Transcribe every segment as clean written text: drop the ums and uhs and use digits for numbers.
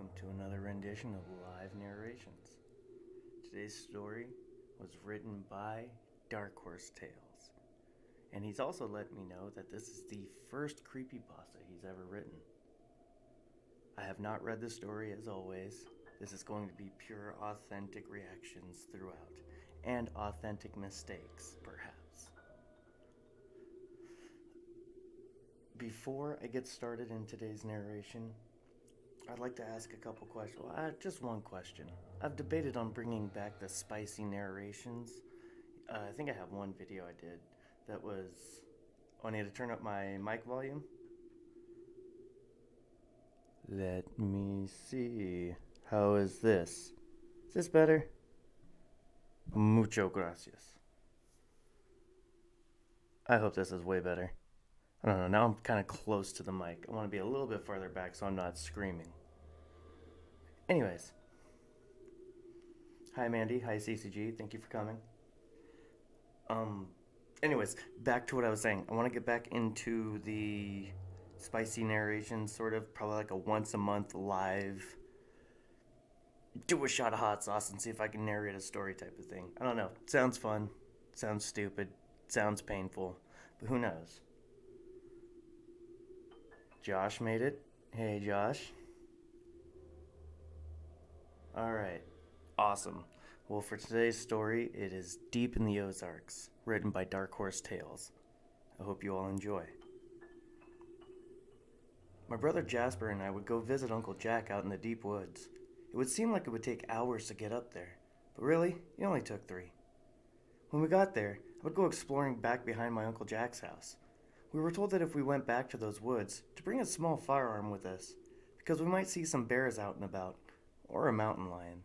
welcome to another rendition of Live Narrations. Today's story was written by Dark Horse Tales, and he's also let me know that this is the first creepypasta he's ever written. I have not read the story as always. This is going to be pure authentic reactions throughout, and authentic mistakes, perhaps. Before I get started in today's narration, I'd like to ask a couple questions. Well, just one question. I've debated on bringing back the spicy narrations. I think I have one video I did that was. Oh, I need to turn up my mic volume. Let me see. How is this? Is this better? Mucho gracias. I hope this is way better. I don't know, now I'm kind of close to the mic. I want to be a little bit farther back so I'm not screaming. Anyways. Hi Mandy, hi CCG, thank you for coming. Anyways, back to what I was saying. I want to get back into the spicy narration, sort of, probably like a once a month live, do a shot of hot sauce and see if I can narrate a story type of thing. I don't know, sounds fun, sounds stupid, sounds painful, but who knows. Josh made it. Hey Josh. Alright, awesome. Well, for today's story, it is Deep in the Ozarks, written by Dark Horse Tales. I hope you all enjoy. My brother Jasper and I would go visit Uncle Jack out in the deep woods. It would seem like it would take hours to get up there, but really, it only took 3. When we got there, I would go exploring back behind my Uncle Jack's house. We were told that if we went back to those woods, to bring a small firearm with us, because we might see some bears out and about, or a mountain lion.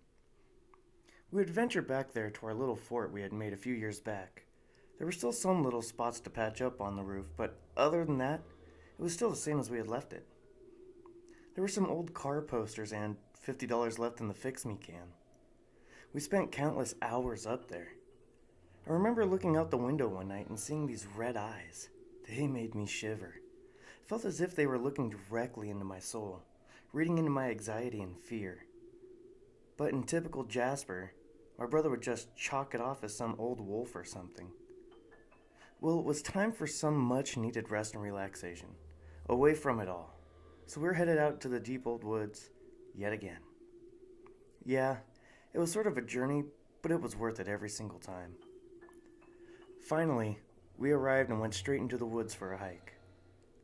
We would venture back there to our little fort we had made a few years back. There were still some little spots to patch up on the roof, but other than that, it was still the same as we had left it. There were some old car posters and $50 left in the Fix Me can. We spent countless hours up there. I remember looking out the window one night and seeing these red eyes. They made me shiver. It felt as if they were looking directly into my soul, reading into my anxiety and fear. But in typical Jasper, my brother would just chalk it off as some old wolf or something. Well, it was time for some much-needed rest and relaxation, away from it all. So we were headed out to the deep old woods, yet again. Yeah, it was sort of a journey, but it was worth it every single time. Finally, we arrived and went straight into the woods for a hike.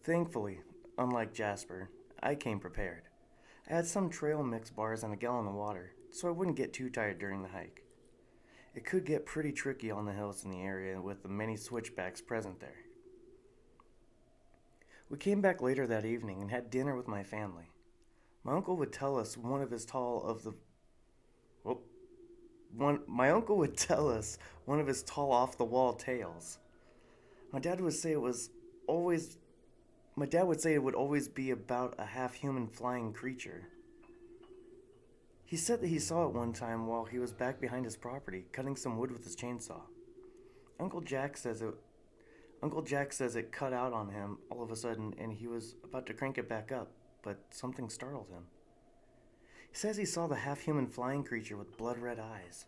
Thankfully, unlike Jasper, I came prepared. I had some trail mix bars and a gallon of water, so I wouldn't get too tired during the hike. It could get pretty tricky on the hills in the area with the many switchbacks present there. We came back later that evening and had dinner with my family. My uncle would tell us one of his tall off the wall tales. My dad would say it would always be about a half human flying creature. He said that he saw it one time while he was back behind his property, cutting some wood with his chainsaw. Uncle Jack says it cut out on him all of a sudden and he was about to crank it back up, but something startled him. He says he saw the half-human flying creature with blood-red eyes.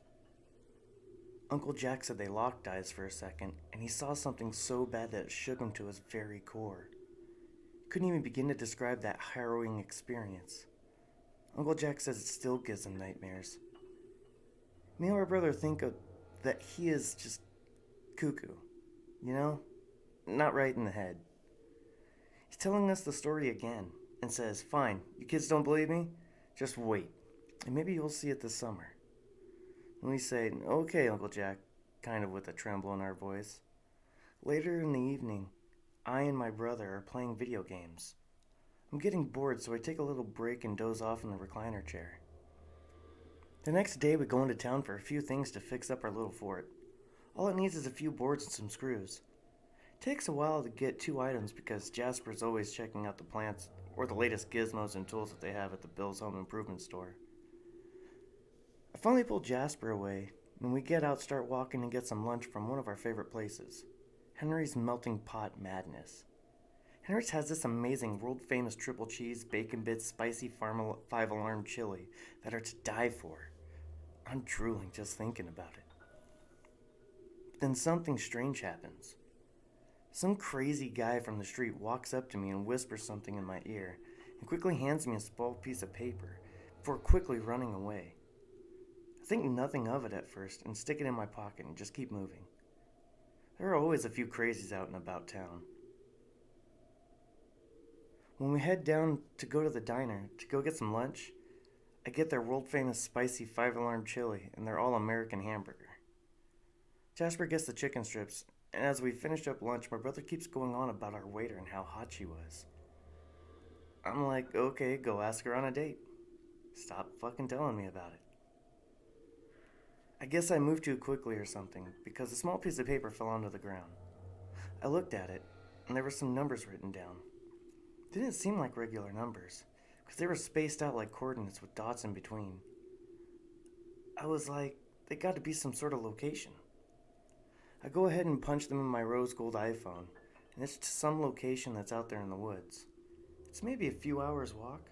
Uncle Jack said they locked eyes for a second, and he saw something so bad that it shook him to his very core. He couldn't even begin to describe that harrowing experience. Uncle Jack says it still gives him nightmares. Me and my brother think that he is just cuckoo, you know? Not right in the head. He's telling us the story again, and says, "Fine, you kids don't believe me? Just wait, and maybe you'll see it this summer." And we say, "Okay, Uncle Jack," kind of with a tremble in our voice. Later in the evening, I and my brother are playing video games. I'm getting bored, so I take a little break and doze off in the recliner chair. The next day, we go into town for a few things to fix up our little fort. All it needs is a few boards and some screws. It takes a while to get 2 items because Jasper's always checking out the plants or the latest gizmos and tools that they have at the Bill's Home Improvement store. I finally pull Jasper away, and we get out, start walking, and get some lunch from one of our favorite places, Henry's Melting Pot Madness. Henry's has this amazing world-famous triple cheese, bacon bits, spicy five-alarm chili that are to die for. I'm drooling just thinking about it. But then something strange happens. Some crazy guy from the street walks up to me and whispers something in my ear and quickly hands me a small piece of paper before quickly running away. I think nothing of it at first and stick it in my pocket and just keep moving. There are always a few crazies out and about town. When we head down to go to the diner to go get some lunch, I get their world-famous spicy five-alarm chili and their all-American hamburger. Jasper gets the chicken strips, and as we finished up lunch, my brother keeps going on about our waiter and how hot she was. I'm like, okay, go ask her on a date. Stop fucking telling me about it. I guess I moved too quickly or something, because a small piece of paper fell onto the ground. I looked at it, and there were some numbers written down. Didn't seem like regular numbers, because they were spaced out like coordinates with dots in between. I was like, they got to be some sort of location. I go ahead and punch them in my rose gold iPhone, and it's to some location that's out there in the woods. It's maybe a few hours walk,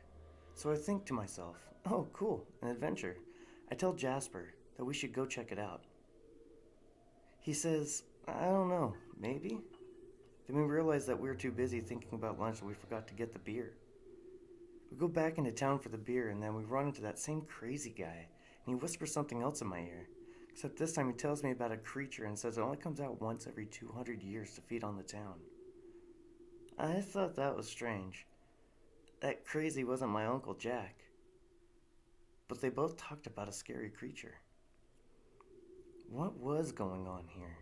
so I think to myself, oh cool, an adventure. I tell Jasper that we should go check it out. He says, I don't know, maybe? Then we realize that we were too busy thinking about lunch that we forgot to get the beer. We go back into town for the beer, and then we run into that same crazy guy, and he whispers something else in my ear. Except this time he tells me about a creature and says it only comes out once every 200 years to feed on the town. I thought that was strange. That crazy wasn't my Uncle Jack. But they both talked about a scary creature. What was going on here?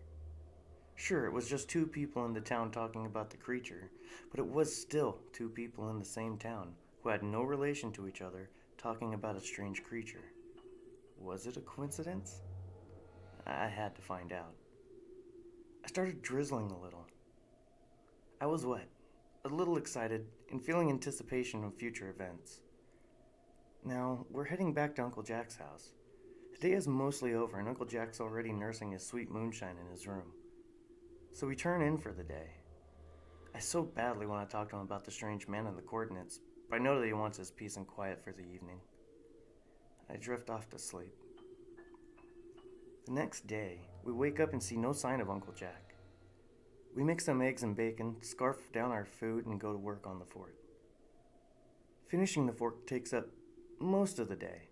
Sure, it was just two people in the town talking about the creature, but it was still two people in the same town who had no relation to each other talking about a strange creature. Was it a coincidence? I had to find out. I started drizzling a little. I was wet, a little excited, and feeling anticipation of future events. Now, we're heading back to Uncle Jack's house. The day is mostly over, and Uncle Jack's already nursing his sweet moonshine in his room. So we turn in for the day. I so badly want to talk to him about the strange man and the coordinates, but I know that he wants his peace and quiet for the evening. I drift off to sleep. The next day, we wake up and see no sign of Uncle Jack. We make some eggs and bacon, scarf down our food, and go to work on the fort. Finishing the fort takes up most of the day.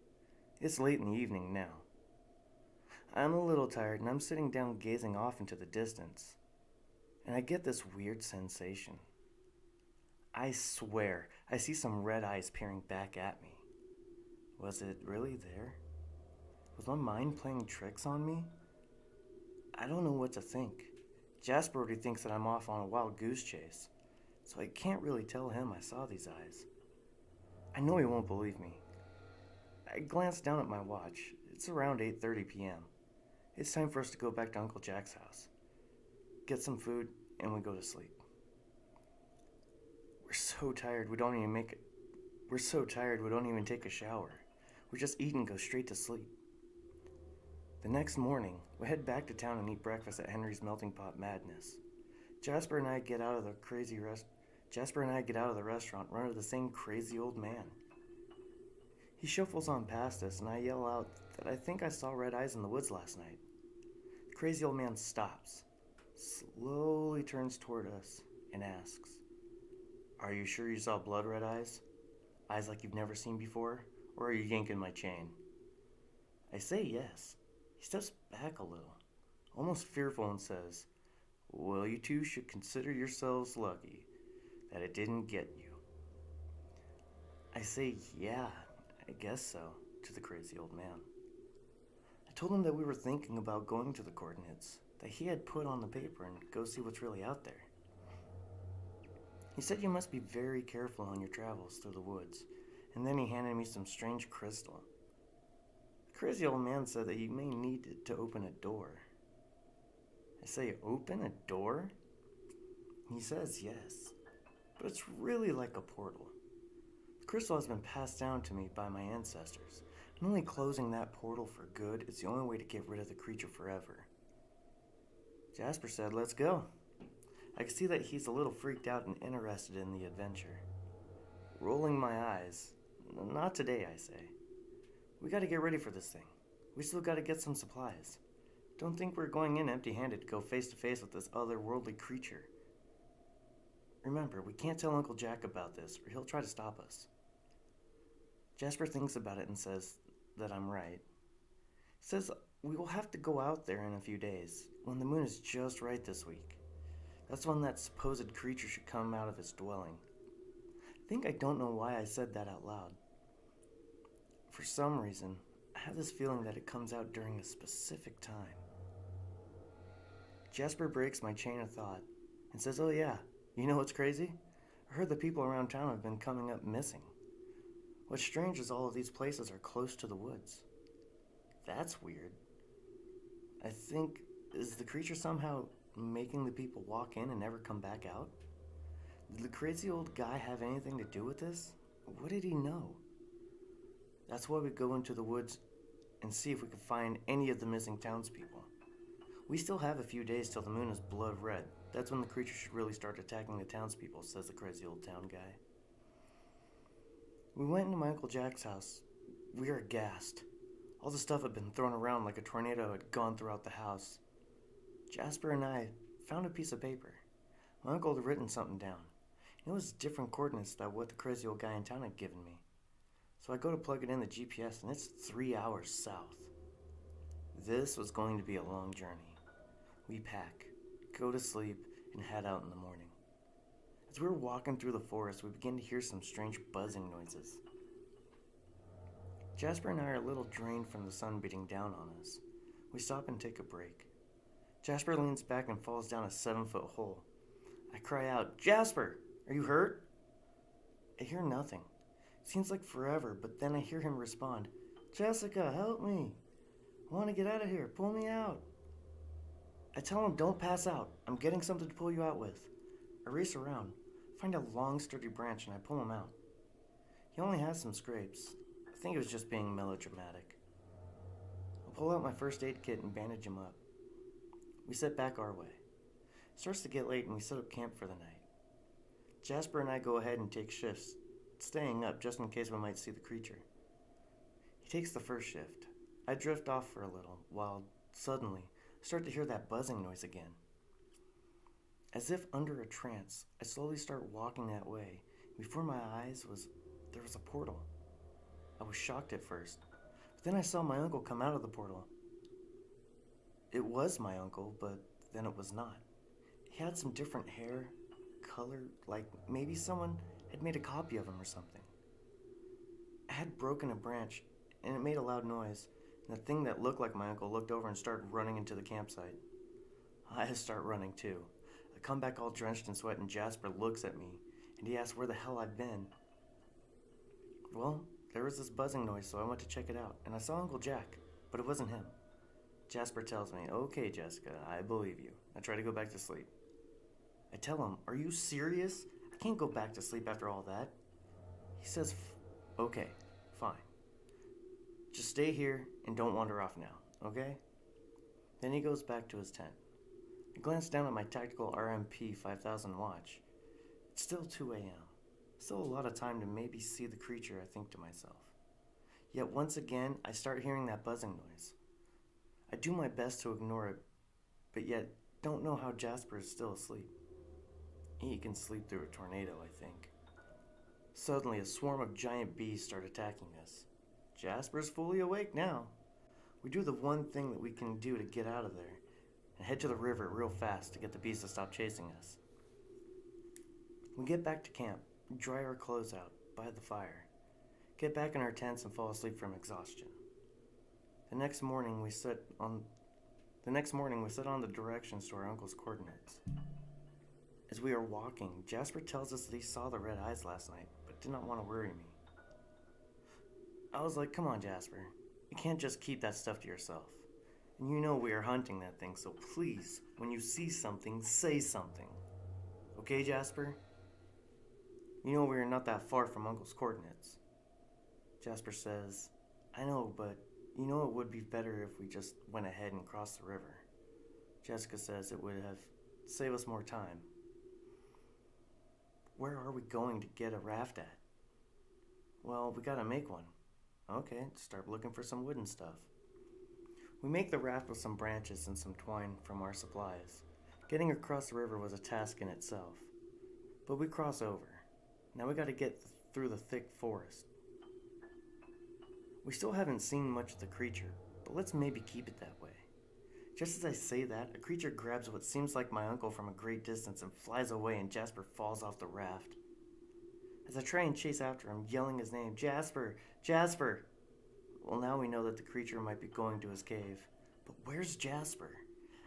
It's late in the evening now. I'm a little tired, and I'm sitting down gazing off into the distance, and I get this weird sensation. I swear, I see some red eyes peering back at me. Was it really there? Was my mind playing tricks on me? I don't know what to think. Jasper already thinks that I'm off on a wild goose chase, so I can't really tell him I saw these eyes. I know he won't believe me. I glance down at my watch. It's around 8:30 p.m. It's time for us to go back to Uncle Jack's house, get some food, and we go to sleep. We're so tired we don't even take a shower. We just eat and go straight to sleep. The next morning, we head back to town and eat breakfast at Henry's Melting Pot Madness. Jasper and I get out of the restaurant, run into the same crazy old man. He shuffles on past us, and I yell out that I think I saw red eyes in the woods last night. The crazy old man stops, slowly turns toward us, and asks, "Are you sure you saw blood red eyes? Eyes like you've never seen before? Or are you yanking my chain?" I say yes. He steps back a little, almost fearful, and says, "Well, you two should consider yourselves lucky that it didn't get you." I say, "Yeah, I guess so," to the crazy old man. I told him that we were thinking about going to the coordinates that he had put on the paper and go see what's really out there. He said you must be very careful on your travels through the woods, and then he handed me some strange crystal. The crazy old man said that you may need it to open a door. I say, "Open a door?" He says yes, but it's really like a portal. The crystal has been passed down to me by my ancestors, and only closing that portal for good is the only way to get rid of the creature forever. Jasper said, "Let's go." I can see that he's a little freaked out and interested in the adventure. Rolling my eyes, not today, I say. We gotta get ready for this thing. We still gotta get some supplies. Don't think we're going in empty-handed to go face to face with this otherworldly creature. Remember, we can't tell Uncle Jack about this, or he'll try to stop us. Jasper thinks about it and says that I'm right. He says we will have to go out there in a few days, when the moon is just right this week. That's when that supposed creature should come out of its dwelling. I don't know why I said that out loud. For some reason, I have this feeling that it comes out during a specific time. Jasper breaks my chain of thought and says, oh yeah, you know what's crazy? I heard the people around town have been coming up missing. What's strange is all of these places are close to the woods. That's weird. Is the creature somehow making the people walk in and never come back out? Did the crazy old guy have anything to do with this? What did he know? That's why we go into the woods and see if we can find any of the missing townspeople. We still have a few days till the moon is blood red. That's when the creature should really start attacking the townspeople, says the crazy old town guy. We went into my Uncle Jack's house. We are aghast. All the stuff had been thrown around like a tornado had gone throughout the house. Jasper and I found a piece of paper. My uncle had written something down. It was different coordinates than what the crazy old guy in town had given me. So I go to plug it in the GPS and it's 3 hours south. This was going to be a long journey. We pack, go to sleep, and head out in the morning. As we were walking through the forest, we began to hear some strange buzzing noises. Jasper and I are a little drained from the sun beating down on us. We stop and take a break. Jasper leans back and falls down a 7-foot hole. I cry out, Jasper, are you hurt? I hear nothing. It seems like forever, but then I hear him respond, Jessica, help me. I want to get out of here. Pull me out. I tell him, don't pass out. I'm getting something to pull you out with. I race around, find a long, sturdy branch, and I pull him out. He only has some scrapes. I think it was just being melodramatic. I pull out my first aid kit and bandage him up. We set back our way. It starts to get late and we set up camp for the night. Jasper and I go ahead and take shifts, staying up just in case we might see the creature. He takes the first shift. I drift off for a little, while suddenly I start to hear that buzzing noise again. As if under a trance, I slowly start walking that way. Before my eyes there was a portal. I was shocked at first, but then I saw my uncle come out of the portal. It was my uncle, but then it was not. He had some different hair, color, like maybe someone had made a copy of him or something. I had broken a branch, and it made a loud noise, and the thing that looked like my uncle looked over and started running into the campsite. I start running too. I come back all drenched in sweat, and Jasper looks at me, and he asks where the hell I've been. Well, there was this buzzing noise, so I went to check it out, and I saw Uncle Jack, but it wasn't him. Jasper tells me, okay, Jessica, I believe you. I try to go back to sleep. I tell him, are you serious? I can't go back to sleep after all that. He says, okay, fine. Just stay here and don't wander off now, okay? Then he goes back to his tent. I glance down at my tactical RMP 5000 watch. It's still 2 a.m. Still a lot of time to maybe see the creature, I think to myself. Yet once again, I start hearing that buzzing noise. I do my best to ignore it, but yet don't know how Jasper is still asleep. He can sleep through a tornado, I think. Suddenly, a swarm of giant bees start attacking us. Jasper's fully awake now. We do the one thing that we can do to get out of there, and head to the river real fast to get the bees to stop chasing us. We get back to camp, dry our clothes out by the fire, get back in our tents and fall asleep from exhaustion. The next morning we set on the directions to our uncle's coordinates. As we are walking, Jasper tells us that he saw the red eyes last night, but did not want to worry me. I was like, come on, Jasper. You can't just keep that stuff to yourself. And you know we are hunting that thing, so please, when you see something, say something. Okay, Jasper? You know we are not that far from Uncle's coordinates. Jasper says, I know, but you know it would be better if we just went ahead and crossed the river. Jessica says it would have saved us more time. Where are we going to get a raft at? Well, we gotta make one. Okay, start looking for some wooden stuff. We make the raft with some branches and some twine from our supplies. Getting across the river was a task in itself. But we cross over. Now we gotta get through the thick forest. We still haven't seen much of the creature, but let's maybe keep it that way. Just as I say that, a creature grabs what seems like my uncle from a great distance and flies away, and Jasper falls off the raft. As I try and chase after him, yelling his name, "Jasper! Jasper!" Well, now we know that the creature might be going to his cave. But where's Jasper?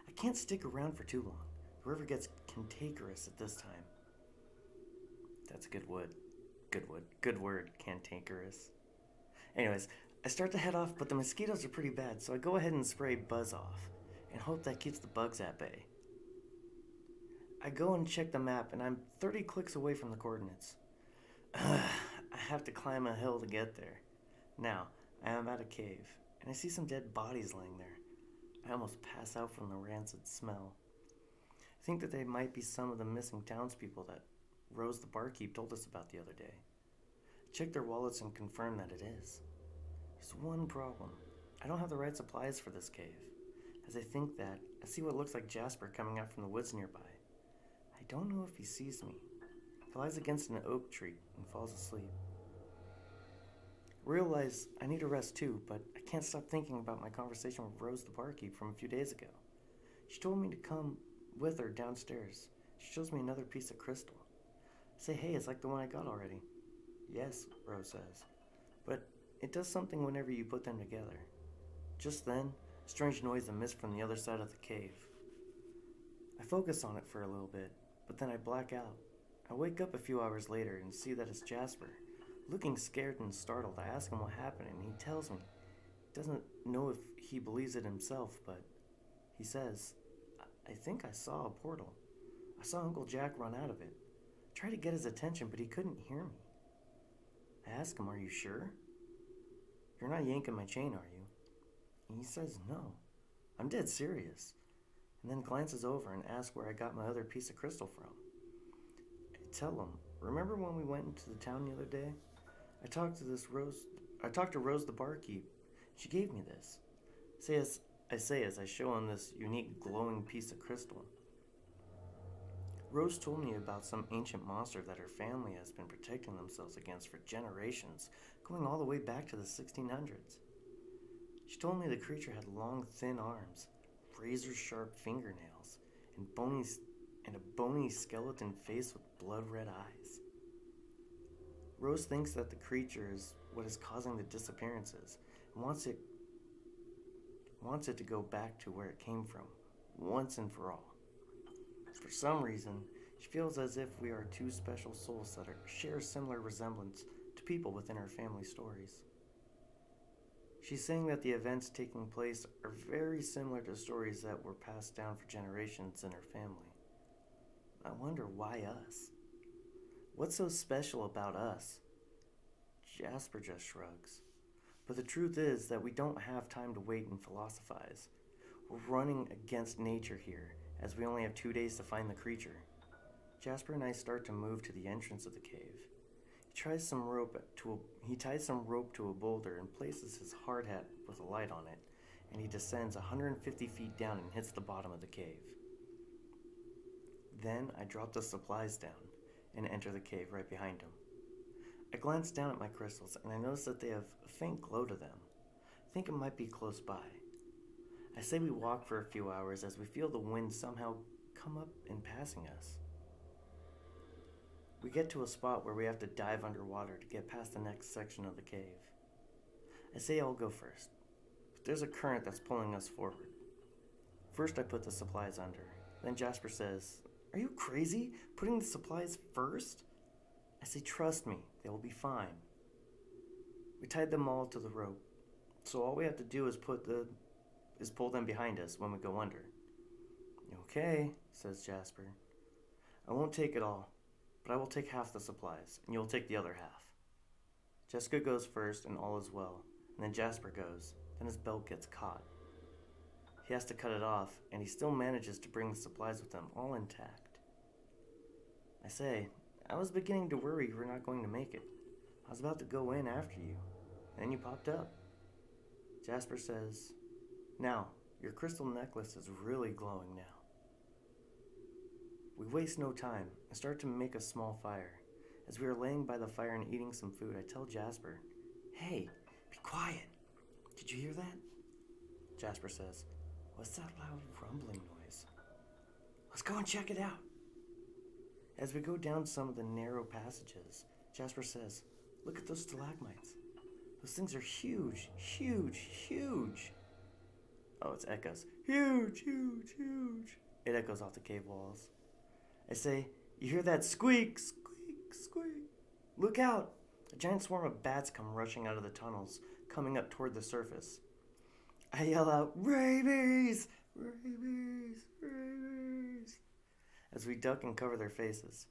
I can't stick around for too long. The river gets cantankerous at this time. That's a good word. Good word, cantankerous. Anyways, I start to head off, but the mosquitoes are pretty bad, so I go ahead and spray Buzz off and hope that keeps the bugs at bay. I go and check the map, and I'm 30 clicks away from the coordinates. I have to climb a hill to get there. Now, I am at a cave, and I see some dead bodies laying there. I almost pass out from the rancid smell. I think that they might be some of the missing townspeople that Rose the barkeep told us about the other day. I check their wallets and confirm that it is. There's one problem. I don't have the right supplies for this cave. As I think that, I see what looks like Jasper coming out from the woods nearby. I don't know if he sees me. He lies against an oak tree and falls asleep. I realize I need a rest too, but I can't stop thinking about my conversation with Rose the barkeep from a few days ago. She told me to come with her downstairs. She shows me another piece of crystal. I say, "Hey, it's like the one I got already." "Yes," Rose says, "but it does something whenever you put them together." Just then, a strange noise emits from the other side of the cave. I focus on it for a little bit, but then I black out. I wake up a few hours later and see that it's Jasper. Looking scared and startled, I ask him what happened, and he tells me. He doesn't know if he believes it himself, but he says, I think I saw a portal. I saw Uncle Jack run out of it. I tried to get his attention, but he couldn't hear me. I ask him, "Are you sure? You're not yanking my chain, are you?" And he says, "No, I'm dead serious," and then glances over and asks where I got my other piece of crystal from. I tell him, "Remember when we went into the town the other day? I talked to Rose the barkeep. She gave me this." I say as I show him this unique glowing piece of crystal. Rose told me about some ancient monster that her family has been protecting themselves against for generations, going all the way back to the 1600s. She told me the creature had long, thin arms, razor-sharp fingernails, and a bony skeleton face with blood-red eyes. Rose thinks that the creature is what is causing the disappearances and wants it to go back to where it came from, once and for all. For some reason, she feels as if we are two special souls that share a similar resemblance to people within her family stories. She's saying that the events taking place are very similar to stories that were passed down for generations in her family. I wonder why us? What's so special about us? Jasper just shrugs. But the truth is that we don't have time to wait and philosophize. We're running against nature here, as we only have 2 days to find the creature. Jasper and I start to move to the entrance of the cave. He ties some rope to a boulder and places his hard hat with a light on it, and he descends 150 feet down and hits the bottom of the cave. Then I drop the supplies down and enter the cave right behind him. I glance down at my crystals and I notice that they have a faint glow to them. I think it might be close by. I say we walk for a few hours as we feel the wind somehow come up in passing us. We get to a spot where we have to dive underwater to get past the next section of the cave. I say I'll go first, but there's a current that's pulling us forward. First I put the supplies under. Then Jasper says, "Are you crazy? Putting the supplies first?" I say, "Trust me, they will be fine." We tied them all to the rope, so all we have to do is pull them behind us when we go under. "Okay," says Jasper. "I won't take it all, but I will take half the supplies, and you'll take the other half." Jessica goes first, and all is well, and then Jasper goes. Then his belt gets caught. He has to cut it off, and he still manages to bring the supplies with him, all intact. I say, I was beginning to worry you were not going to make it. I was about to go in after you. And then you popped up. Jasper says, "Now, your crystal necklace is really glowing now." We waste no time and start to make a small fire. As we are laying by the fire and eating some food, I tell Jasper, "Hey, be quiet. Did you hear that?" Jasper says, "What's that loud rumbling noise?" "Let's go and check it out." As we go down some of the narrow passages, Jasper says, "Look at those stalagmites. Those things are huge, huge, huge." Oh, it's echoes. "Huge, huge, huge." It echoes off the cave walls. I say, "You hear that squeak, squeak, squeak? Look out!" A giant swarm of bats come rushing out of the tunnels, coming up toward the surface. I yell out, "Rabies! Rabies! Rabies!" As we duck and cover their faces.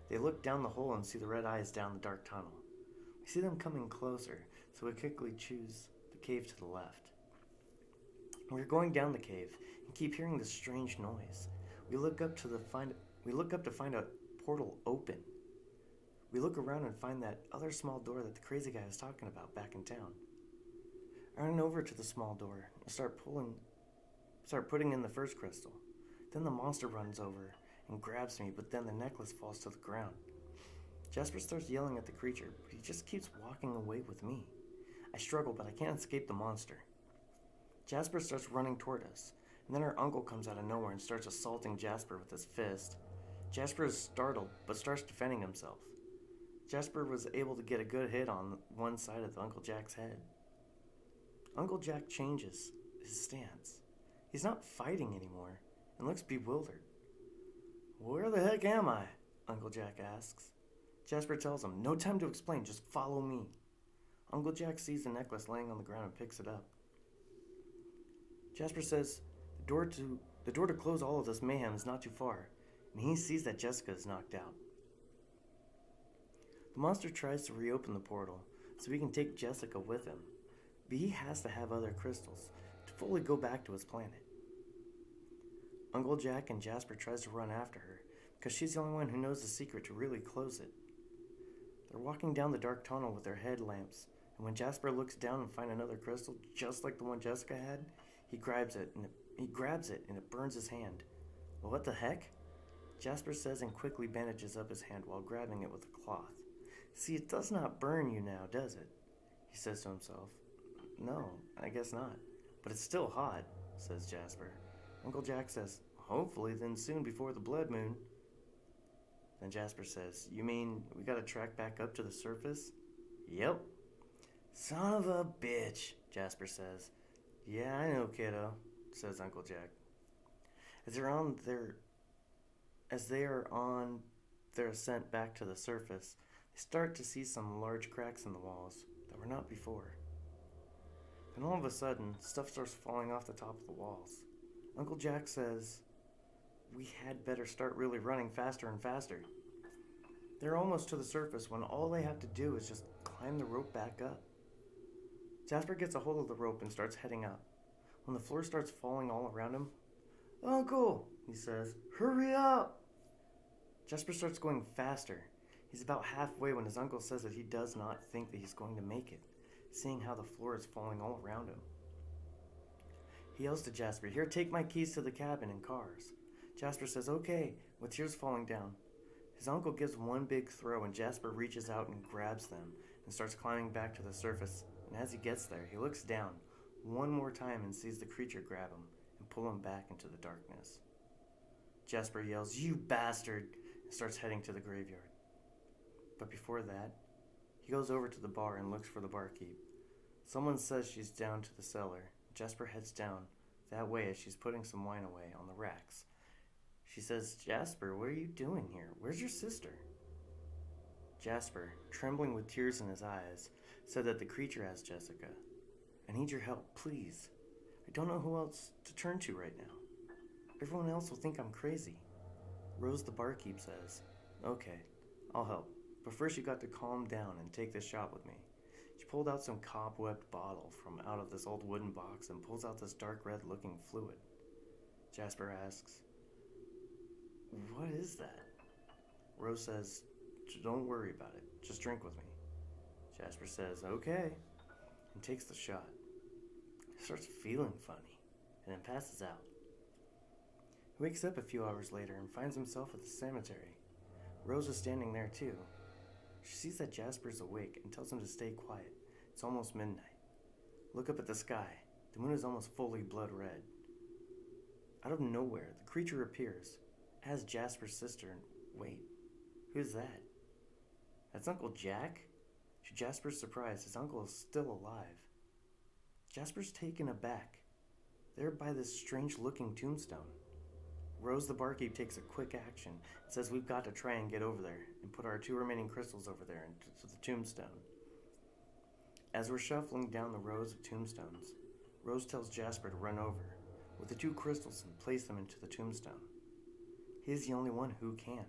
They look down the hole and see the red eyes down the dark tunnel. We see them coming closer, so we quickly choose the cave to the left. We're going down the cave and keep hearing this strange noise. We look up to find a portal open. We look around and find that other small door that the crazy guy was talking about back in town. I run over to the small door and start putting in the first crystal. Then the monster runs over and grabs me, but then the necklace falls to the ground. Jasper starts yelling at the creature, but he just keeps walking away with me. I struggle, but I can't escape the monster. Jasper starts running toward us, and then our uncle comes out of nowhere and starts assaulting Jasper with his fist. Jasper is startled, but starts defending himself. Jasper was able to get a good hit on one side of Uncle Jack's head. Uncle Jack changes his stance. He's not fighting anymore and looks bewildered. "Where the heck am I?" Uncle Jack asks. Jasper tells him, "No time to explain, just follow me." Uncle Jack sees the necklace laying on the ground and picks it up. Jasper says the door to close all of this mayhem is not too far, and he sees that Jessica is knocked out. The monster tries to reopen the portal so he can take Jessica with him, but he has to have other crystals to fully go back to his planet. Uncle Jack and Jasper tries to run after her because she's the only one who knows the secret to really close it. They're walking down the dark tunnel with their headlamps, and when Jasper looks down and finds another crystal just like the one Jessica had, he grabs it and it burns his hand. "Well, what the heck?" Jasper says and quickly bandages up his hand while grabbing it with a cloth. "See, it does not burn you now, does it?" he says to himself. "No, I guess not. But it's still hot," says Jasper. Uncle Jack says, "Hopefully then soon before the blood moon." Then Jasper says, "You mean we gotta track back up to the surface?" "Yep." "Son of a bitch," Jasper says. "Yeah, I know, kiddo," says Uncle Jack. As they are on their ascent back to the surface, they start to see some large cracks in the walls that were not before. Then all of a sudden, stuff starts falling off the top of the walls. Uncle Jack says, "We had better start really running faster and faster." They're almost to the surface when all they have to do is just climb the rope back up. Jasper gets a hold of the rope and starts heading up. When the floor starts falling all around him, "Uncle," he says, "hurry up." Jasper starts going faster. He's about halfway when his uncle says that he does not think that he's going to make it, seeing how the floor is falling all around him. He yells to Jasper, "Here, take my keys to the cabin and cars." Jasper says, "Okay," with tears falling down. His uncle gives one big throw and Jasper reaches out and grabs them and starts climbing back to the surface. And as he gets there, he looks down one more time and sees the creature grab him and pull him back into the darkness. Jasper yells, "You bastard!" and starts heading to the graveyard. But before that, he goes over to the bar and looks for the barkeep. Someone says she's down to the cellar. Jasper heads down that way as she's putting some wine away on the racks. She says, "Jasper, what are you doing here? Where's your sister?" Jasper, trembling with tears in his eyes, said that the creature has Jessica. "I need your help, please. I don't know who else to turn to right now. Everyone else will think I'm crazy." Rose the barkeep says, "Okay, I'll help. But first you got to calm down and take this shot with me." She pulled out some cobwebbed bottle from out of this old wooden box and pulls out this dark red looking fluid. Jasper asks, What is that? Rose says, don't worry about it. Just drink with me. Jasper says, okay, and takes the shot. He starts feeling funny, and then passes out. He wakes up a few hours later and finds himself at the cemetery. Rose is standing there too. She sees that Jasper's awake and tells him to stay quiet. It's almost midnight. Look up at the sky. The moon is almost fully blood red. Out of nowhere, the creature appears, as Jasper's sister. Wait, who's that? That's Uncle Jack? To Jasper's surprise, his uncle is still alive. Jasper's taken aback. There by this strange-looking tombstone. Rose the barkeep takes a quick action and says we've got to try and get over there and put our 2 remaining crystals over there into the tombstone. As we're shuffling down the rows of tombstones, Rose tells Jasper to run over with the 2 crystals and place them into the tombstone. He's the only one who can.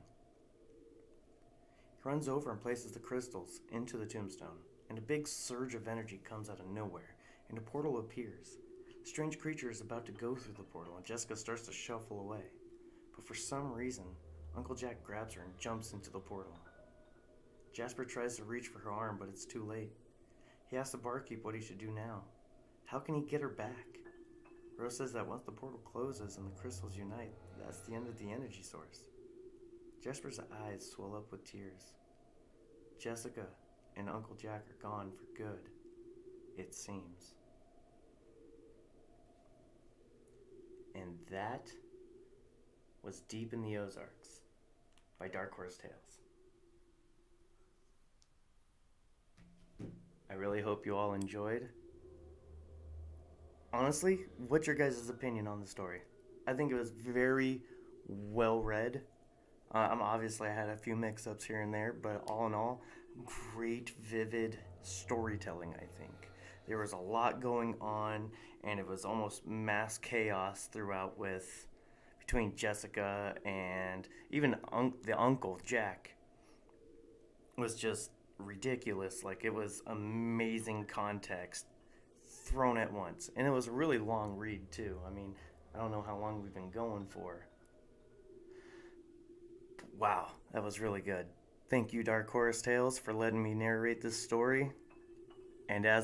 He runs over and places the crystals into the tombstone, and a big surge of energy comes out of nowhere, and a portal appears. A strange creature is about to go through the portal, and Jessica starts to shuffle away. But for some reason, Uncle Jack grabs her and jumps into the portal. Jasper tries to reach for her arm, but it's too late. He asks the barkeep what he should do now. How can he get her back? Rose says that once the portal closes and the crystals unite, that's the end of the energy source. Jasper's eyes swell up with tears. Jessica and Uncle Jack are gone for good, it seems. And that was Deep in the Ozarks by Dark Horse Tales. I really hope you all enjoyed. Honestly, what's your guys' opinion on the story? I think it was very well read. Obviously, I had a few mix-ups here and there, but all in all, great, vivid storytelling, I think. There was a lot going on, and it was almost mass chaos throughout between Jessica and even the uncle, Jack, was just ridiculous. Like, it was amazing context thrown at once. And it was a really long read, too. I mean, I don't know how long we've been going for. Wow, that was really good. Thank you, Dark Horse Tales, for letting me narrate this story. And as